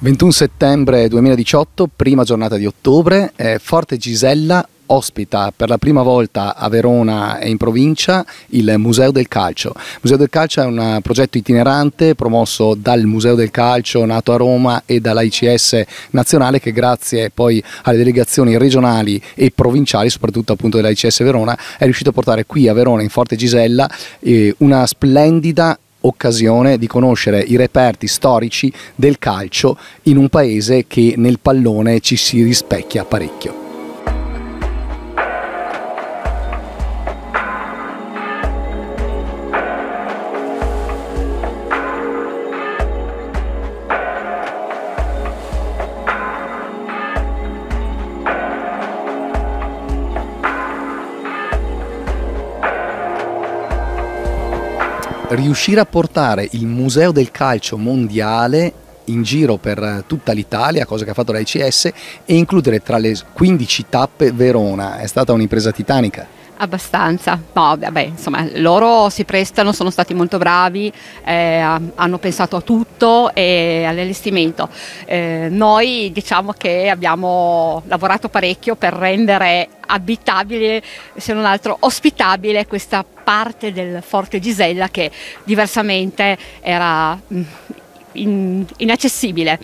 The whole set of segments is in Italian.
21 settembre 2018, prima giornata di ottobre, Forte Gisella ospita per la prima volta a Verona e in provincia il Museo del Calcio. Il Museo del Calcio è un progetto itinerante promosso dal Museo del Calcio nato a Roma e dall'AICS nazionale, che grazie poi alle delegazioni regionali e provinciali, soprattutto appunto dell'AICS Verona, è riuscito a portare qui a Verona, in Forte Gisella, una splendida occasione di conoscere i reperti storici del calcio in un paese che nel pallone ci si rispecchia parecchio. Riuscire a portare il Museo del Calcio mondiale in giro per tutta l'Italia, cosa che ha fatto l'AICS, e includere tra le 15 tappe Verona, è stata un'impresa titanica. Abbastanza, no, vabbè, insomma, loro si prestano, sono stati molto bravi, hanno pensato a tutto e all'allestimento. Noi diciamo che abbiamo lavorato parecchio per rendere abitabile, se non altro ospitabile, questa parte del Forte Gisella che diversamente era inaccessibile.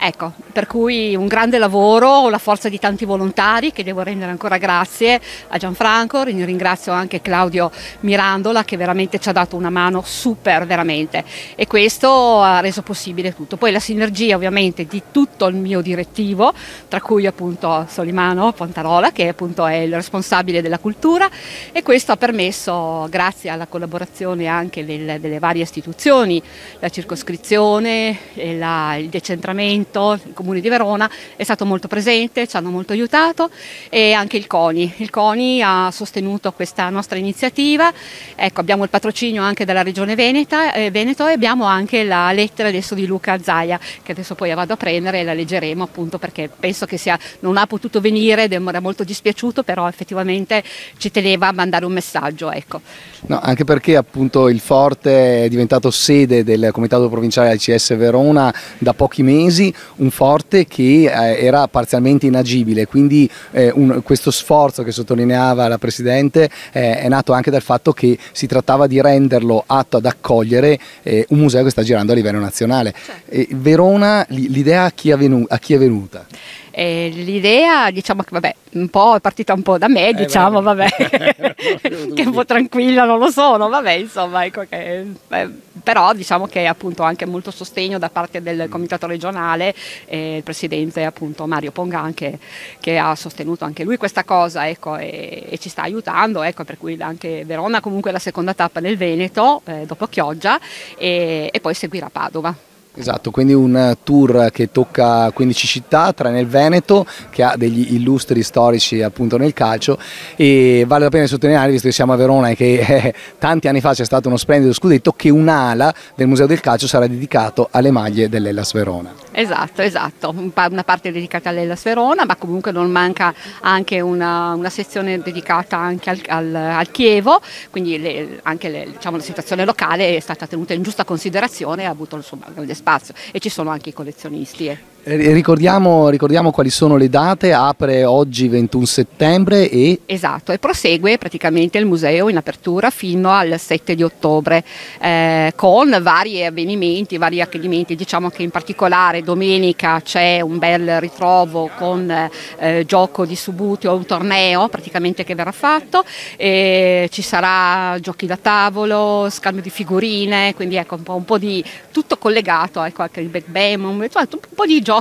Ecco, per cui un grande lavoro, la forza di tanti volontari, che devo rendere ancora grazie a Gianfranco. Ringrazio anche Claudio Mirandola, che veramente ci ha dato una mano super, veramente, e questo ha reso possibile tutto. Poi la sinergia ovviamente di tutto il mio direttivo, tra cui appunto Solimano Pontarola, che appunto è il responsabile della cultura, e questo ha permesso, grazie alla collaborazione anche delle varie istituzioni, la circoscrizione, il decentramento, il Comune di Verona è stato molto presente, ci hanno molto aiutato, e anche il CONI. Il CONI ha sostenuto questa nostra iniziativa. Ecco, abbiamo il patrocinio anche della Regione Veneto, e abbiamo anche la lettera adesso di Luca Zaia, che adesso poi vado a prendere e la leggeremo, appunto perché penso che non ha potuto venire ed era molto dispiaciuto, però effettivamente ci teneva a mandare un messaggio. Ecco. No, anche perché appunto il Forte è diventato sede del Comitato Provinciale AICS Verona da pochi mesi, un Forte che era parzialmente inagibile, quindi questo sforzo che sottolineava la Presidente è nato anche dal fatto che si trattava di renderlo atto ad accogliere un museo che sta girando a livello nazionale. Certo. Verona, l'idea a chi è venuta? L'idea, diciamo che vabbè, un po' è partita un po' da me, diciamo, vabbè, che è un po' tranquilla non lo sono, vabbè, insomma, ecco che, però diciamo che appunto anche molto sostegno da parte del comitato regionale, il presidente appunto Mario Pongan, che ha sostenuto anche lui questa cosa, ecco, e ci sta aiutando, ecco, per cui anche Verona comunque è la seconda tappa nel Veneto, dopo Chioggia, e poi seguirà Padova. Esatto, quindi un tour che tocca 15 città, tranne il Veneto, che ha degli illustri storici appunto nel calcio, e vale la pena sottolineare, visto che siamo a Verona e che tanti anni fa c'è stato uno splendido scudetto, che un'ala del Museo del Calcio sarà dedicato alle maglie dell'Hellas Verona. Esatto, una parte dedicata all'Hellas Verona, ma comunque non manca anche una sezione dedicata anche al Chievo, quindi diciamo, la situazione locale è stata tenuta in giusta considerazione e ha avuto il suo grande spazio, e ci sono anche i collezionisti. Ricordiamo quali sono le date. Apre oggi 21 settembre e... Esatto, e prosegue praticamente il museo in apertura fino al 7 di ottobre, con vari avvenimenti, vari accadimenti. Diciamo che in particolare domenica c'è un bel ritrovo con gioco di Subbuteo, un torneo praticamente che verrà fatto, e ci sarà giochi da tavolo, scambio di figurine, quindi ecco un po' di tutto collegato, ecco, anche il backgammon, un po' di giochi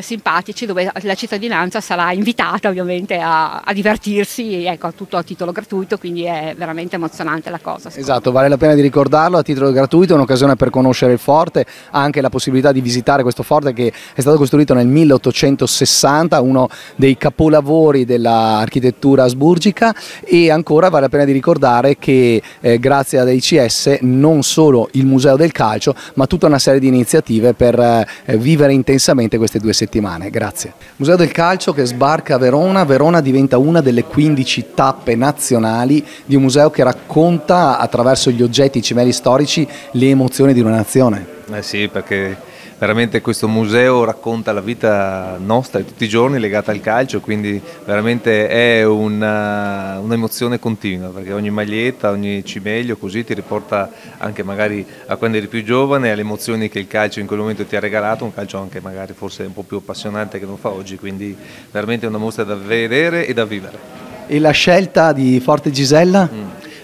simpatici, dove la cittadinanza sarà invitata ovviamente a divertirsi, ecco, tutto a titolo gratuito, quindi è veramente emozionante la cosa. Esatto, vale la pena di ricordarlo, a titolo gratuito, è un'occasione per conoscere il Forte, anche la possibilità di visitare questo Forte che è stato costruito nel 1860, uno dei capolavori dell'architettura asburgica, e ancora vale la pena di ricordare che grazie ad AICS non solo il Museo del Calcio, ma tutta una serie di iniziative per vivere intensamente queste 2 settimane. Grazie. Museo del Calcio che sbarca a Verona. Verona diventa una delle 15 tappe nazionali di un museo che racconta attraverso gli oggetti, i cimeli storici, le emozioni di una nazione. Sì, perché veramente questo museo racconta la vita nostra di tutti i giorni legata al calcio, quindi veramente è un'emozione continua, perché ogni maglietta, ogni cimelio così ti riporta anche magari a quando eri più giovane, alle emozioni che il calcio in quel momento ti ha regalato, un calcio anche magari forse un po' più appassionante che non fa oggi, quindi veramente una mostra da vedere e da vivere. E la scelta di Forte Gisella?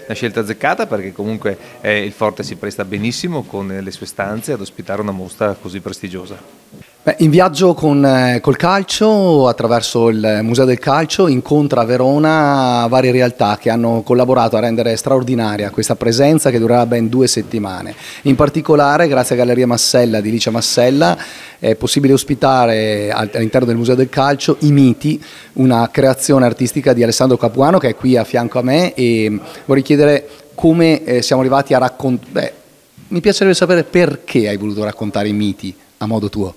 Una scelta azzeccata, perché comunque il Forte si presta benissimo con le sue stanze ad ospitare una mostra così prestigiosa. Beh, in viaggio col calcio, attraverso il Museo del Calcio, incontra a Verona varie realtà che hanno collaborato a rendere straordinaria questa presenza che durerà ben 2 settimane. In particolare, grazie a Galleria Massella di Licia Massella, è possibile ospitare all'interno del Museo del Calcio I Miti, una creazione artistica di Alessandro Capuano che è qui a fianco a me, e vorrei chiedere come siamo arrivati a raccontare. Mi piacerebbe sapere perché hai voluto raccontare i miti a modo tuo.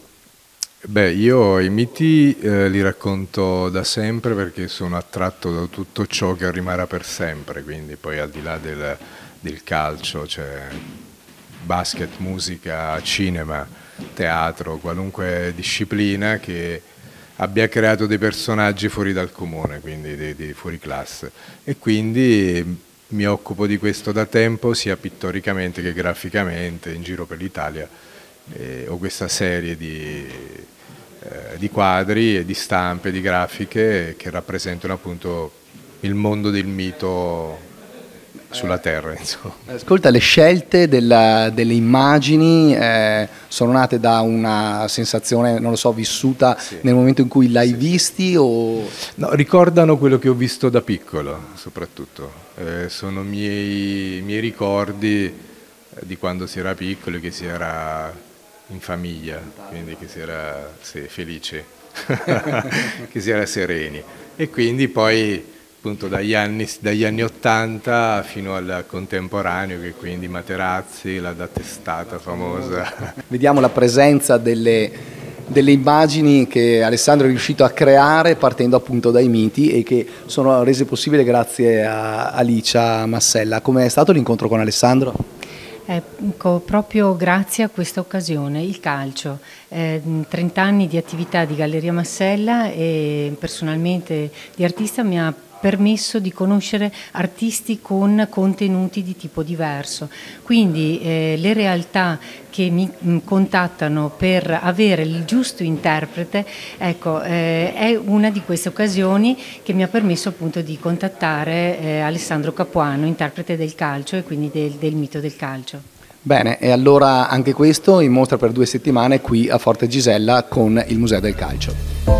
Beh, io i miti li racconto da sempre perché sono attratto da tutto ciò che rimarrà per sempre, quindi poi al di là del calcio c'è basket, musica, cinema, teatro, qualunque disciplina che abbia creato dei personaggi fuori dal comune, quindi dei fuori classe, e quindi mi occupo di questo da tempo sia pittoricamente che graficamente in giro per l'Italia. Ho questa serie di quadri e di stampe, di grafiche che rappresentano appunto il mondo del mito sulla terra, insomma. Ascolta, le scelte delle immagini sono nate da una sensazione, non lo so, vissuta nel momento in cui l'hai visti o... No, ricordano quello che ho visto da piccolo, soprattutto. Sono miei ricordi di quando si era piccoli, che si era in famiglia, quindi che si era felici, che si era sereni, e quindi poi appunto dagli anni 80 fino al contemporaneo, che quindi Materazzi, la da testata famosa. Vediamo la presenza delle immagini che Alessandro è riuscito a creare partendo appunto dai miti e che sono rese possibili grazie a Licia Massella. Com'è stato l'incontro con Alessandro? Proprio grazie a questa occasione, il calcio, 30 anni di attività di Galleria Massella e personalmente di artista mi ha permesso di conoscere artisti con contenuti di tipo diverso, quindi le realtà che mi contattano per avere il giusto interprete, ecco, è una di queste occasioni che mi ha permesso appunto di contattare Alessandro Capuano, interprete del calcio e quindi del mito del calcio. Bene, e allora anche questo in mostra per 2 settimane qui a Forte Gisella con il Museo del Calcio.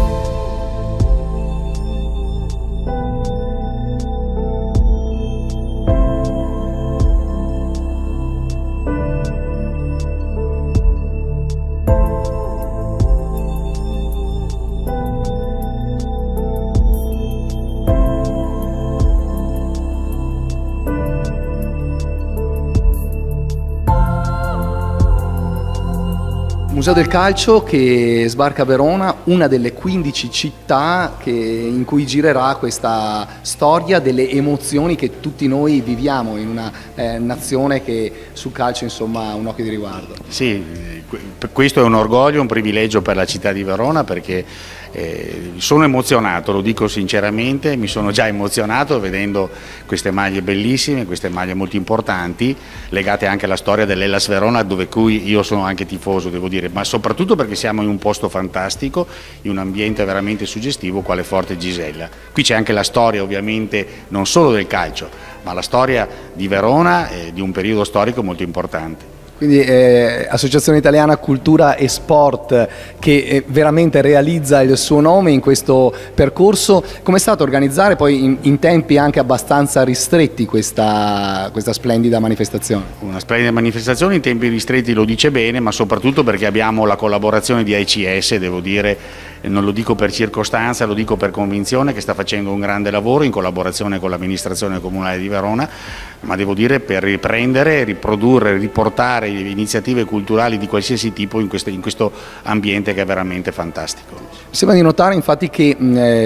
Museo del Calcio che sbarca a Verona, una delle 15 città in cui girerà questa storia delle emozioni che tutti noi viviamo in una nazione che sul calcio insomma ha un occhio di riguardo. Sì, questo è un orgoglio, un privilegio per la città di Verona, perché sono emozionato, lo dico sinceramente, mi sono già emozionato vedendo queste maglie bellissime, queste maglie molto importanti, legate anche alla storia dell'Hellas Verona, dove cui io sono anche tifoso, devo dire, ma soprattutto perché siamo in un posto fantastico, in un ambiente veramente suggestivo quale Forte Gisella. Qui c'è anche la storia ovviamente non solo del calcio, ma la storia di Verona e di un periodo storico molto importante. Quindi Associazione Italiana Cultura e Sport che veramente realizza il suo nome in questo percorso. Come è stato organizzare poi in tempi anche abbastanza ristretti questa splendida manifestazione? Una splendida manifestazione in tempi ristretti, lo dice bene, ma soprattutto perché abbiamo la collaborazione di ACS, devo dire, non lo dico per circostanza, lo dico per convinzione, che sta facendo un grande lavoro in collaborazione con l'amministrazione comunale di Verona, ma devo dire per riprendere, riprodurre, riportare iniziative culturali di qualsiasi tipo in questo ambiente che è veramente fantastico. Sembra di notare infatti che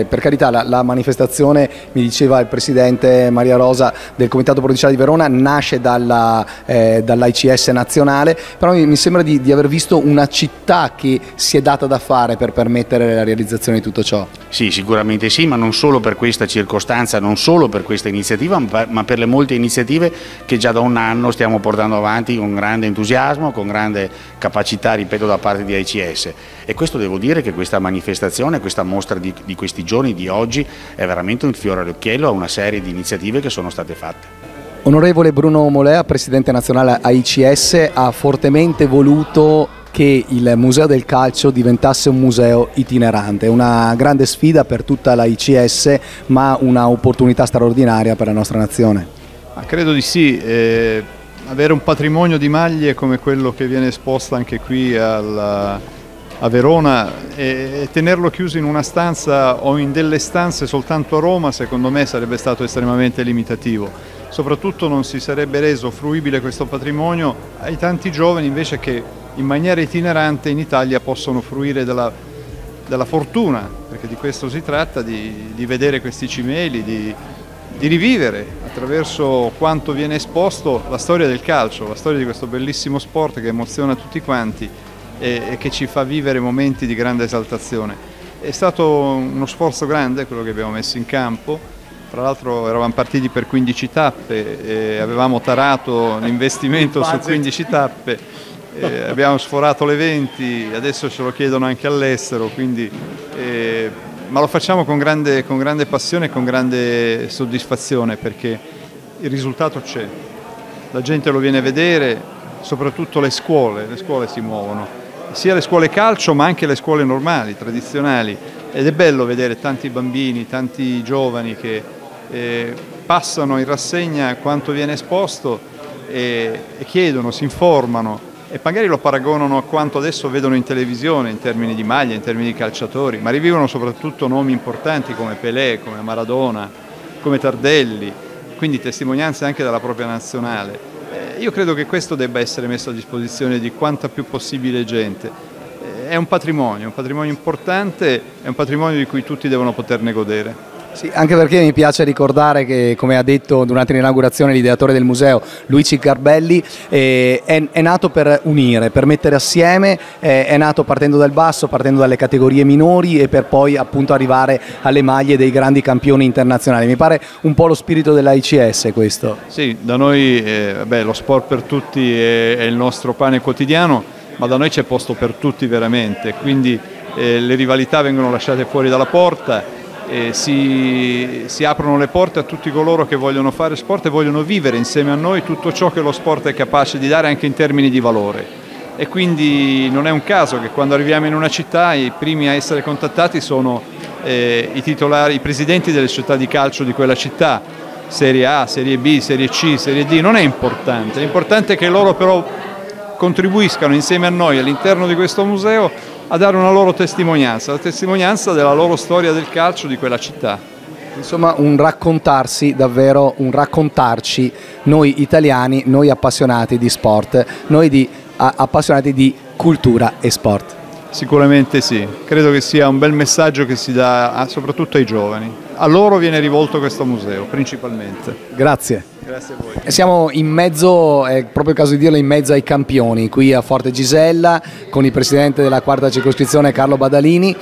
per carità la manifestazione, mi diceva il presidente Maria Rosa del Comitato Provinciale di Verona, nasce dall'ICS nazionale, però mi sembra di aver visto una città che si è data da fare per permettere la realizzazione di tutto ciò. Sì, sicuramente sì, ma non solo per questa circostanza, non solo per questa iniziativa, ma per le molte iniziative che già da un anno stiamo portando avanti con grande entusiasmo, con grande capacità, ripeto, da parte di ICS. E questo devo dire che questa manifestazione, questa mostra di questi giorni, di oggi, è veramente un fiore all'occhiello a una serie di iniziative che sono state fatte. Onorevole Bruno Molea, Presidente nazionale AICS, ha fortemente voluto che il Museo del Calcio diventasse un museo itinerante, una grande sfida per tutta l'AICS, ma una opportunità straordinaria per la nostra nazione. Credo di sì, avere un patrimonio di maglie come quello che viene esposto anche qui a Verona e tenerlo chiuso in una stanza o in delle stanze soltanto a Roma, secondo me sarebbe stato estremamente limitativo. Soprattutto non si sarebbe reso fruibile questo patrimonio ai tanti giovani invece che in maniera itinerante in Italia possono fruire della fortuna, perché di questo si tratta, di vedere questi cimeli, di rivivere attraverso quanto viene esposto la storia del calcio, la storia di questo bellissimo sport che emoziona tutti quanti e che ci fa vivere momenti di grande esaltazione. È stato uno sforzo grande quello che abbiamo messo in campo. Tra l'altro eravamo partiti per 15 tappe e avevamo tarato l'investimento su 15 tappe, abbiamo sforato le 20, adesso ce lo chiedono anche all'estero, ma lo facciamo con grande passione e con grande soddisfazione perché il risultato c'è, la gente lo viene a vedere, soprattutto le scuole si muovono, sia le scuole calcio ma anche le scuole normali, tradizionali, ed è bello vedere tanti bambini, tanti giovani che passano in rassegna quanto viene esposto e chiedono, si informano e magari lo paragonano a quanto adesso vedono in televisione in termini di maglie, in termini di calciatori, ma rivivono soprattutto nomi importanti come Pelé, come Maradona, come Tardelli, quindi testimonianze anche della propria nazionale. Io credo che questo debba essere messo a disposizione di quanta più possibile gente. È un patrimonio importante, è un patrimonio di cui tutti devono poterne godere. Sì, anche perché mi piace ricordare che, come ha detto durante l'inaugurazione l'ideatore del museo Luigi Garbelli, è nato per unire, per mettere assieme, è nato partendo dal basso, partendo dalle categorie minori e per poi appunto arrivare alle maglie dei grandi campioni internazionali. Mi pare un po' lo spirito dell'AICS questo. Sì, da noi lo sport per tutti è il nostro pane quotidiano, ma da noi c'è posto per tutti veramente, quindi le rivalità vengono lasciate fuori dalla porta. Si aprono le porte a tutti coloro che vogliono fare sport e vogliono vivere insieme a noi tutto ciò che lo sport è capace di dare anche in termini di valore. E quindi non è un caso che quando arriviamo in una città i primi a essere contattati sono i titolari, i presidenti delle società di calcio di quella città, Serie A, Serie B, Serie C, Serie D, non è importante, l'importante è che loro però contribuiscano insieme a noi all'interno di questo museo a dare una loro testimonianza, la testimonianza della loro storia del calcio di quella città. Insomma, un raccontarsi, davvero un raccontarci, noi italiani, noi appassionati di sport, noi appassionati di cultura e sport. Sicuramente sì, credo che sia un bel messaggio che si dà soprattutto ai giovani. A loro viene rivolto questo museo, principalmente. Grazie. Grazie a voi. Siamo in mezzo, è proprio il caso di dirlo, in mezzo ai campioni, qui a Forte Gisella, con il presidente della quarta circoscrizione Carlo Badalini,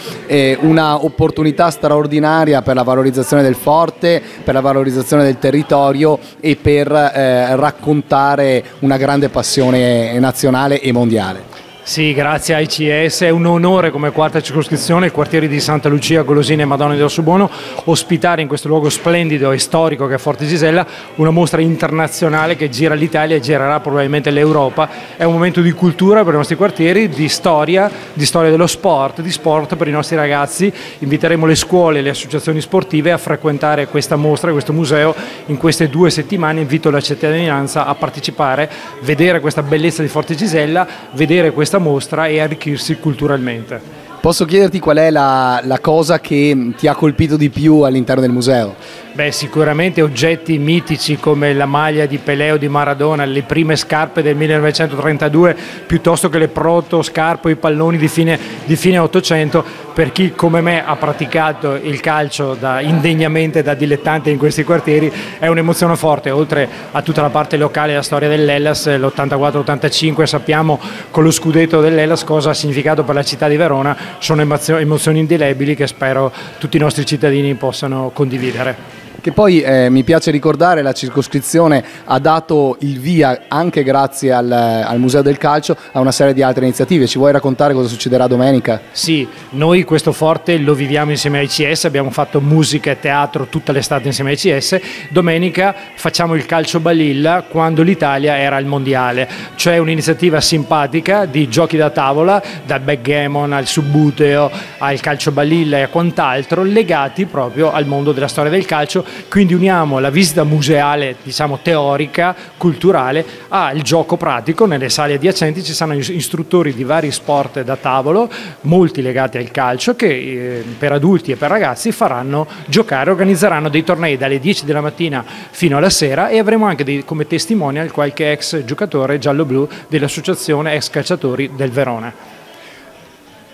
una opportunità straordinaria per la valorizzazione del Forte, per la valorizzazione del territorio e per raccontare una grande passione nazionale e mondiale. Sì, grazie a ICS, è un onore come quarta circoscrizione, i quartieri di Santa Lucia, Golosina e Madonna di Rossobuono, ospitare in questo luogo splendido e storico che è Forte Gisella una mostra internazionale che gira l'Italia e girerà probabilmente l'Europa. È un momento di cultura per i nostri quartieri, di storia dello sport, di sport per i nostri ragazzi. Inviteremo le scuole e le associazioni sportive a frequentare questa mostra, questo museo in queste 2 settimane. Invito la cittadinanza a partecipare, vedere questa bellezza di Forte Gisella, vedere questa mostra e arricchirsi culturalmente. Posso chiederti qual è la cosa che ti ha colpito di più all'interno del museo? Beh, sicuramente oggetti mitici come la maglia di Pelé o di Maradona, le prime scarpe del 1932, piuttosto che le proto scarpe o i palloni di fine 800. Per chi come me ha praticato il calcio indegnamente da dilettante in questi quartieri, è un'emozione forte, oltre a tutta la parte locale, la storia dell'Hellas, l'84-85, sappiamo con lo scudetto dell'Hellas cosa ha significato per la città di Verona. Sono emozioni indelebili che spero tutti i nostri cittadini possano condividere. Che poi mi piace ricordare, la circoscrizione ha dato il via, anche grazie al Museo del Calcio, a una serie di altre iniziative. Ci vuoi raccontare cosa succederà domenica? Sì, noi questo forte lo viviamo insieme ai CS, abbiamo fatto musica e teatro tutta l'estate insieme ai CS. Domenica facciamo il calcio balilla quando l'Italia era al mondiale, cioè un'iniziativa simpatica di giochi da tavola, dal backgammon al subbuteo al calcio balilla e a quant'altro, legati proprio al mondo della storia del calcio. Quindi uniamo la visita museale, diciamo teorica, culturale, al gioco pratico. Nelle sale adiacenti ci saranno istruttori di vari sport da tavolo, molti legati al calcio, che per adulti e per ragazzi faranno giocare, organizzeranno dei tornei dalle 10 della mattina fino alla sera, e avremo anche come testimonial qualche ex giocatore giallo-blu dell'associazione ex calciatori del Verona.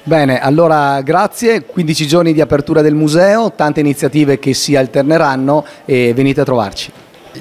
Bene, allora grazie, 15 giorni di apertura del museo, tante iniziative che si alterneranno e venite a trovarci.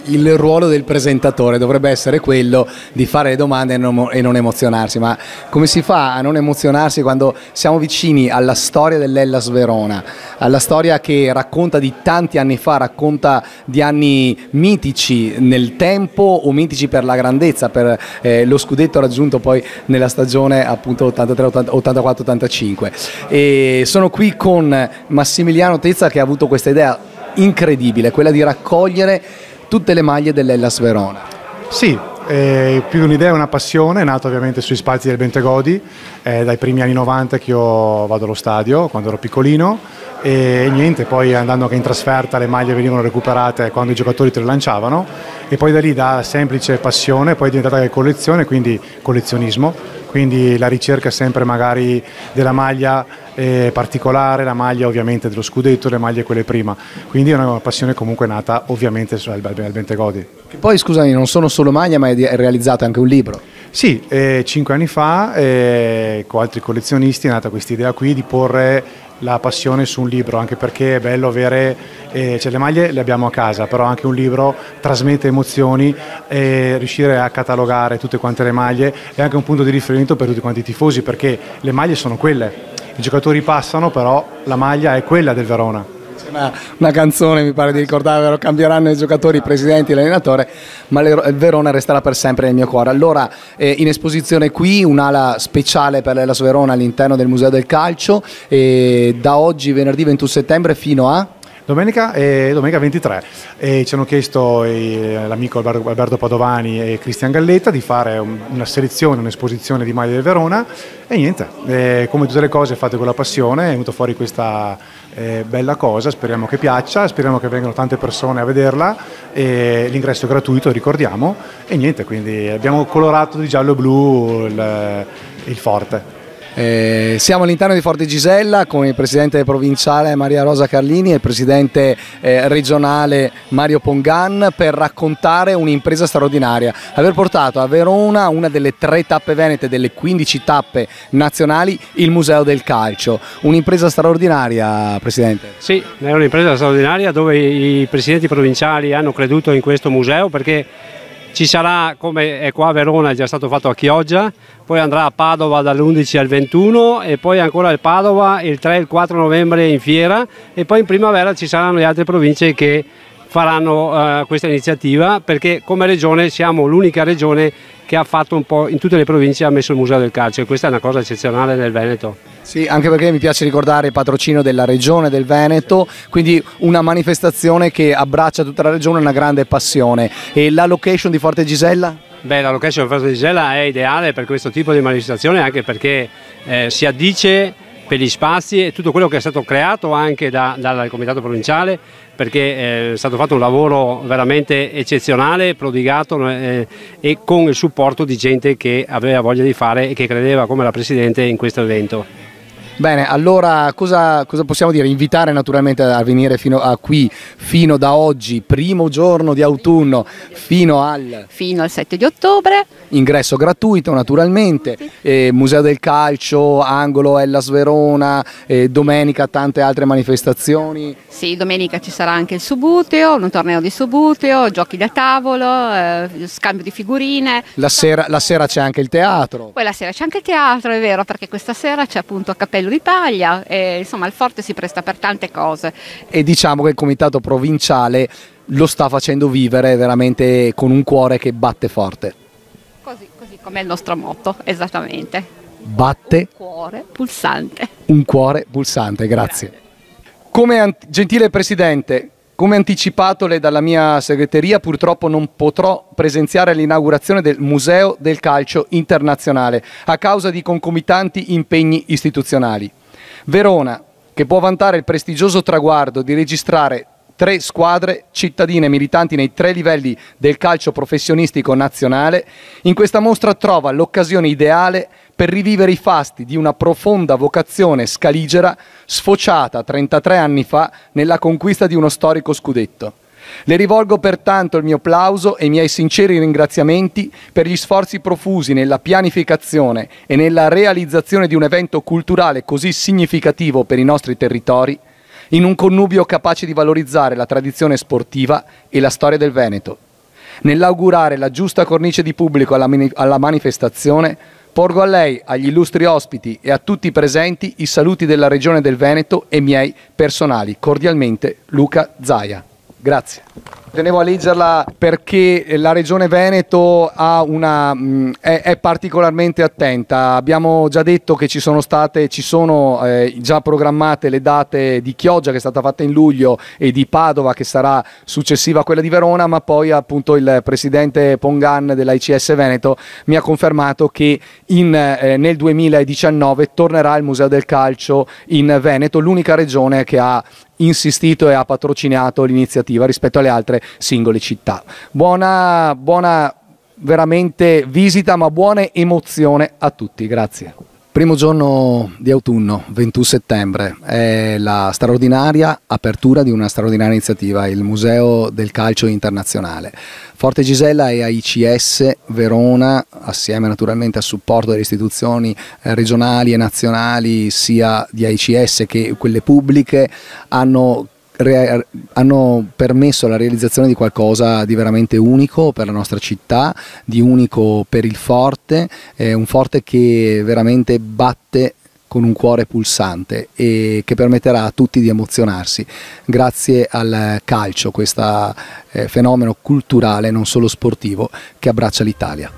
Il ruolo del presentatore dovrebbe essere quello di fare le domande e non emozionarsi, ma come si fa a non emozionarsi quando siamo vicini alla storia dell'Hellas Verona, alla storia che racconta di tanti anni fa, racconta di anni mitici nel tempo o mitici per la grandezza, per lo scudetto raggiunto poi nella stagione appunto 84-85. E sono qui con Massimiliano Tezza, che ha avuto questa idea incredibile, quella di raccogliere tutte le maglie dell'Hellas Verona. Sì, più di un'idea, è una passione, è nata ovviamente sui spalti del Bentegodi, dai primi anni 90 che io vado allo stadio, quando ero piccolino, e niente, poi andando anche in trasferta le maglie venivano recuperate quando i giocatori te le lanciavano, e poi da lì, da semplice passione, poi è diventata anche collezione, quindi collezionismo. Quindi la ricerca sempre magari della maglia particolare, la maglia ovviamente dello scudetto, le maglie quelle prima. Quindi è una passione comunque nata ovviamente al Bentegodi. Che poi scusami, non sono solo maglie, ma è realizzato anche un libro. Sì, 5 anni fa con altri collezionisti è nata questa idea qui di porre la passione su un libro, anche perché è bello avere, cioè le maglie le abbiamo a casa, però anche un libro trasmette emozioni, e riuscire a catalogare tutte quante le maglie è anche un punto di riferimento per tutti quanti i tifosi, perché le maglie sono quelle, i giocatori passano, però la maglia è quella del Verona. Una canzone, mi pare di ricordare, cambieranno i giocatori, i presidenti, l'allenatore, ma il Verona resterà per sempre nel mio cuore. Allora, in esposizione qui un'ala speciale per l'Hellas Verona all'interno del Museo del Calcio, da oggi venerdì 21 settembre fino a... Domenica 23, e ci hanno chiesto l'amico Alberto Padovani e Cristian Galletta di fare una selezione, un'esposizione di maglie del Verona, e niente, come tutte le cose fatte con la passione è venuta fuori questa bella cosa. Speriamo che piaccia, speriamo che vengano tante persone a vederla, l'ingresso è gratuito, ricordiamo, e niente, quindi abbiamo colorato di giallo e blu il forte. Siamo all'interno di Forte Gisella con il presidente provinciale Maria Rosa Carlini e il presidente regionale Mario Pongan per raccontare un'impresa straordinaria, aver portato a Verona una delle 3 tappe venete, delle 15 tappe nazionali, il Museo del Calcio. Un'impresa straordinaria, presidente? Sì, è un'impresa straordinaria dove i presidenti provinciali hanno creduto in questo museo, perché ci sarà, come è qua a Verona, è già stato fatto a Chioggia, poi andrà a Padova dall'11 al 21 e poi ancora a Padova il 3 e il 4 novembre in fiera, e poi in primavera ci saranno le altre province che faranno questa iniziativa, perché come regione siamo l'unica regione che ha fatto un po' in tutte le province, ha messo il Museo del Calcio, e questa è una cosa eccezionale nel Veneto. Sì, anche perché mi piace ricordare il patrocinio della regione del Veneto, quindi una manifestazione che abbraccia tutta la regione, una grande passione. E la location di Forte Gisella? Beh, la location di Forte Gisella è ideale per questo tipo di manifestazione, anche perché si addice per gli spazi e tutto quello che è stato creato anche dal comitato provinciale, perché è stato fatto un lavoro veramente eccezionale, prodigato, e con il supporto di gente che aveva voglia di fare e che credeva come la Presidente in questo evento. Bene, allora cosa possiamo dire? Invitare naturalmente a venire fino a qui, fino da oggi, primo giorno di autunno, fino al 7 di ottobre. Ingresso gratuito naturalmente, Museo del Calcio, angolo Hellas Verona, domenica tante altre manifestazioni. Sì, domenica ci sarà anche il Subuteo, un torneo di Subuteo, giochi da tavolo, scambio di figurine. La sera c'è anche il teatro. Poi la sera c'è anche il teatro, è vero, perché questa sera c'è appunto Cappello di Paglia e insomma il Forte si presta per tante cose. E diciamo che il comitato provinciale lo sta facendo vivere veramente con un cuore che batte forte. Così come è il nostro motto, esattamente. Batte Un cuore pulsante. Un cuore pulsante, grazie. Gentile Presidente, come anticipatole dalla mia segreteria, purtroppo non potrò presenziare l'inaugurazione del Museo del Calcio Internazionale a causa di concomitanti impegni istituzionali. Verona, che può vantare il prestigioso traguardo di registrare 3 squadre cittadine militanti nei 3 livelli del calcio professionistico nazionale, in questa mostra trova l'occasione ideale per rivivere i fasti di una profonda vocazione scaligera sfociata 33 anni fa nella conquista di uno storico scudetto. Le rivolgo pertanto il mio plauso e i miei sinceri ringraziamenti per gli sforzi profusi nella pianificazione e nella realizzazione di un evento culturale così significativo per i nostri territori, in un connubio capace di valorizzare la tradizione sportiva e la storia del Veneto. Nell'augurare la giusta cornice di pubblico alla manifestazione, porgo a lei, agli illustri ospiti e a tutti i presenti i saluti della Regione del Veneto e miei personali. Cordialmente, Luca Zaia. Grazie. Tenevo a leggerla perché la Regione Veneto è particolarmente attenta. Abbiamo già detto che ci sono già programmate le date di Chioggia, che è stata fatta in luglio, e di Padova, che sarà successiva a quella di Verona, ma poi appunto il presidente Pongan dell'AICS Veneto mi ha confermato che nel 2019 tornerà il Museo del Calcio in Veneto, l'unica regione che ha insistito e ha patrocinato l'iniziativa rispetto alle altre singole città. Buona veramente visita, ma buone emozioni a tutti, grazie. Primo giorno di autunno, 21 settembre, è la straordinaria apertura di una straordinaria iniziativa, il Museo del Calcio Internazionale. Forte Gisella e AICS Verona, assieme naturalmente a supporto delle istituzioni regionali e nazionali, sia di AICS che quelle pubbliche, hanno permesso la realizzazione di qualcosa di veramente unico per la nostra città, di unico per il Forte, un Forte che veramente batte con un cuore pulsante e che permetterà a tutti di emozionarsi grazie al calcio, questo fenomeno culturale non solo sportivo che abbraccia l'Italia.